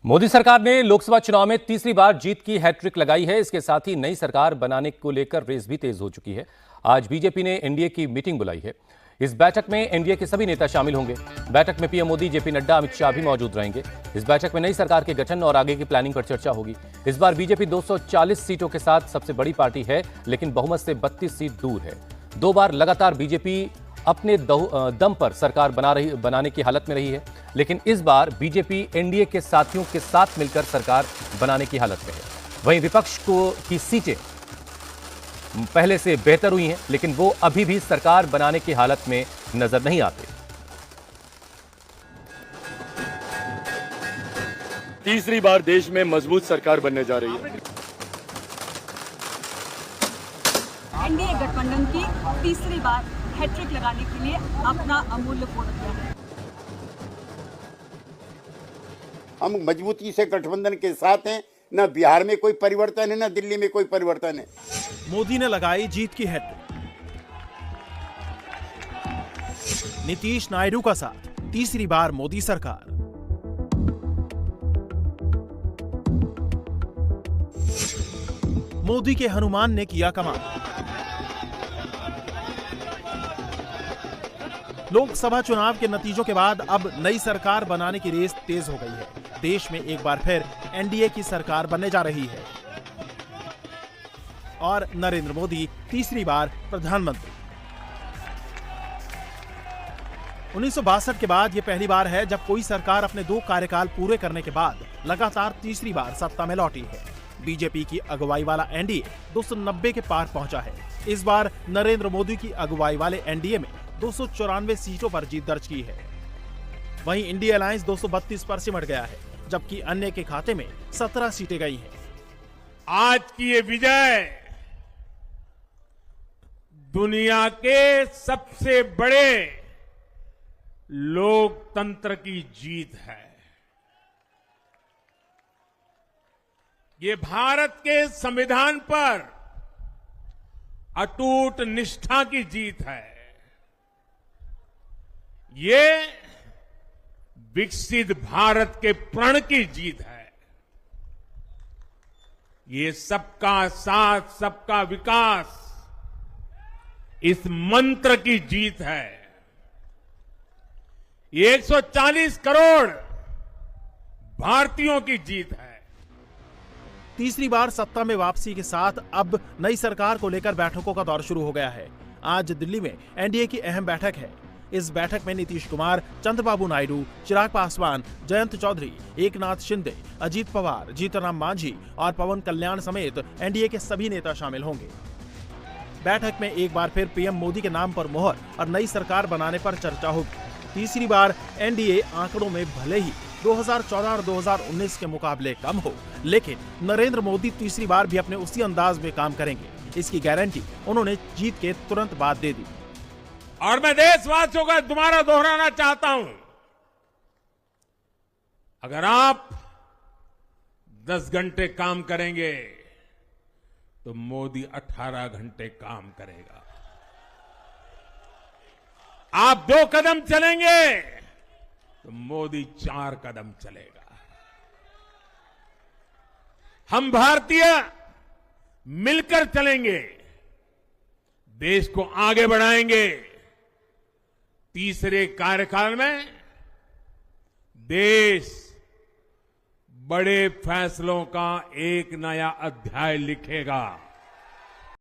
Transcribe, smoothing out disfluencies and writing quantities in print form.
मोदी सरकार ने लोकसभा चुनाव में तीसरी बार जीत की हैट्रिक लगाई है। इसके साथ ही नई सरकार बनाने को लेकर रेस भी तेज हो चुकी है। आज बीजेपी ने एनडीए की मीटिंग बुलाई है। इस बैठक में एनडीए के सभी नेता शामिल होंगे। बैठक में पीएम मोदी, जेपी नड्डा, अमित शाह भी मौजूद रहेंगे। इस बैठक में नई सरकार के गठन और आगे की प्लानिंग पर चर्चा होगी। इस बार बीजेपी 240 सीटों के साथ सबसे बड़ी पार्टी है, लेकिन बहुमत से 32 सीट दूर है। 2 बार लगातार बीजेपी अपने दम पर सरकार बनाने की हालत में रही है, लेकिन इस बार बीजेपी एनडीए के साथियों के साथ मिलकर सरकार बनाने की हालत में है। वहीं विपक्ष की सीटें पहले से बेहतर हुई हैं, लेकिन वो अभी भी सरकार बनाने की हालत में नजर नहीं आते। तीसरी बार देश में मजबूत सरकार बनने जा रही है। एनडीए गठबंधन की तीसरी बार हैट्रिक लगाने के लिए अपना अमूल्य वोट दिया है। हम मजबूती से गठबंधन के साथ हैं। न बिहार में कोई परिवर्तन है, न दिल्ली में कोई परिवर्तन है। मोदी ने लगाई जीत की हैट्रिक। नीतीश नायडू का साथ, तीसरी बार मोदी सरकार। मोदी के हनुमान ने किया कमाल। लोकसभा चुनाव के नतीजों के बाद अब नई सरकार बनाने की रेस तेज हो गई है। देश में एक बार फिर एनडीए की सरकार बनने जा रही है और नरेंद्र मोदी तीसरी बार प्रधानमंत्री। 1962 के बाद यह पहली बार है जब कोई सरकार अपने 2 कार्यकाल पूरे करने के बाद लगातार तीसरी बार सत्ता में लौटी है। बीजेपी की अगुवाई वाला एनडीए 290 के पार पहुंचा है। इस बार नरेंद्र मोदी की अगुवाई वाले एनडीए में 294 सीटों पर जीत दर्ज की है। वहीं इंडिया अलायंस 232 पर सिमट गया है, जबकि अन्य के खाते में 17 सीटें गई हैं। आज की ये विजय दुनिया के सबसे बड़े लोकतंत्र की जीत है। ये भारत के संविधान पर अटूट निष्ठा की जीत है। ये विकसित भारत के प्रण की जीत है। ये सबका साथ, सबका विकास, इस मंत्र की जीत है। ये 140 करोड़ भारतीयों की जीत है। तीसरी बार सत्ता में वापसी के साथ अब नई सरकार को लेकर बैठकों का दौर शुरू हो गया है। आज दिल्ली में एनडीए की अहम बैठक है। इस बैठक में नीतीश कुमार, चंद्रबाबू नायडू, चिराग पासवान, जयंत चौधरी, एकनाथ शिंदे, अजीत पवार, जीतनराम मांझी और पवन कल्याण समेत एनडीए के सभी नेता शामिल होंगे। बैठक में एक बार फिर पीएम मोदी के नाम पर मोहर और नई सरकार बनाने पर चर्चा होगी। तीसरी बार एनडीए आंकड़ों में भले ही 2014 और 2019 के मुकाबले कम हो, लेकिन नरेंद्र मोदी तीसरी बार भी अपने उसी अंदाज में काम करेंगे। इसकी गारंटी उन्होंने जीत के तुरंत बाद दे दी। और मैं देशवासियों का दोबारा दोहराना चाहता हूं, अगर आप 10 घंटे काम करेंगे तो मोदी 18 घंटे काम करेगा। आप 2 कदम चलेंगे तो मोदी 4 कदम चलेगा। हम भारतीय मिलकर चलेंगे, देश को आगे बढ़ाएंगे। तीसरे कार्यकाल में देश बड़े फैसलों का एक नया अध्याय लिखेगा।